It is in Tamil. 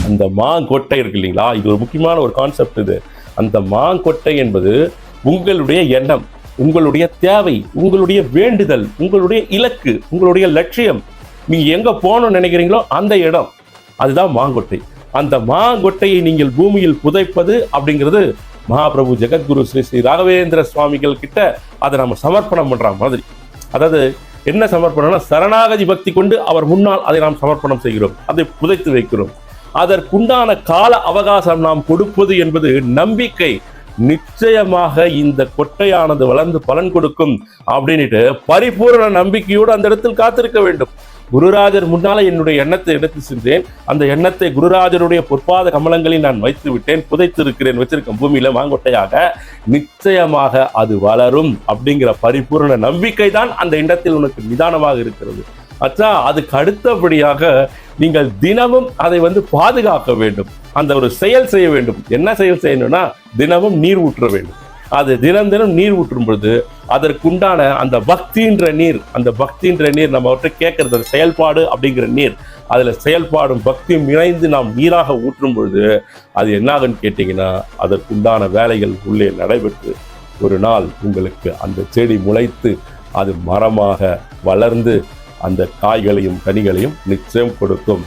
அந்த மாங்கொட்டை இருக்கு இல்லைங்களா, இது ஒரு முக்கியமான ஒரு கான்செப்ட். இது அந்த மாங்கொட்டை என்பது உங்களுடைய எண்ணம், உங்களுடைய தேவை, உங்களுடைய வேண்டுதல், உங்களுடைய இலக்கு, உங்களுடைய லட்சியம். நீங்க எங்க போகணும்னு நினைக்கிறீங்களோ அந்த இடம், அதுதான் மாங்கொட்டை. அந்த மாங்கொட்டையை நீங்கள் பூமியில் புதைப்பது அப்படிங்கிறது மகாபிரபு ஜெகத்குரு ஸ்ரீ ஸ்ரீ ராகவேந்திர சுவாமிகள் கிட்ட அதை நம்ம சமர்ப்பணம் பண்ற மாதிரி. அதாவது என்ன சமர்ப்பணம்னா, சரணாகதி பக்தி கொண்டு அவர் முன்னால் அதை நாம் சமர்ப்பணம் செய்கிறோம், அதை புதைத்து வைக்கிறோம். அதற்குண்டான கால அவகாசம் நாம் கொடுப்பது என்பது நம்பிக்கை. நிச்சயமாக இந்த கொட்டையானது வளர்ந்து பலன் கொடுக்கும் அப்படின்ட்டு பரிபூர்ண நம்பிக்கையோடு அந்த இடத்தில் காத்திருக்க வேண்டும். குருராஜர் முன்னால என்னுடைய எண்ணத்தை எடுத்து சென்றேன். அந்த எண்ணத்தை குருராஜருடைய பொற்பாத கமலங்களில் நான் வைத்து விட்டேன், புதைத்து இருக்கிறேன், வச்சிருக்கேன் பூமியில மாங்கொட்டையாக. நிச்சயமாக அது வளரும் அப்படிங்கிற பரிபூர்ண நம்பிக்கை தான் அந்த இடத்தில் உனக்கு நிதானமாக இருக்கிறது. அச்சா, அதுக்கு அடுத்தபடியாக நீங்கள் தினமும் அதை பாதுகாக்க வேண்டும். அந்த ஒரு செயல் செய்ய வேண்டும். என்ன செயல் செய்யணும்னா, தினமும் நீர் ஊற்ற வேண்டும். அது தினம் தினம் நீர் ஊற்றும் பொழுது அதற்குண்டான அந்த பக்தின்ற நீர், அந்த பக்தின்ற நீர் நம்ம அவற்றை கேட்கறது செயல்பாடு அப்படிங்கிற நீர், அதுல செயல்பாடும் பக்தியும் இணைந்து நாம் நீராக ஊற்றும் பொழுது அது என்னாகுன்னு கேட்டீங்கன்னா, அதற்குண்டான வேலைகள் உள்ளே நடைபெற்று ஒரு நாள் உங்களுக்கு அந்த செடி முளைத்து அது மரமாக வளர்ந்து அந்த காய்களையும் கனிகளையும் நிச்சயம் கொடுக்கும்.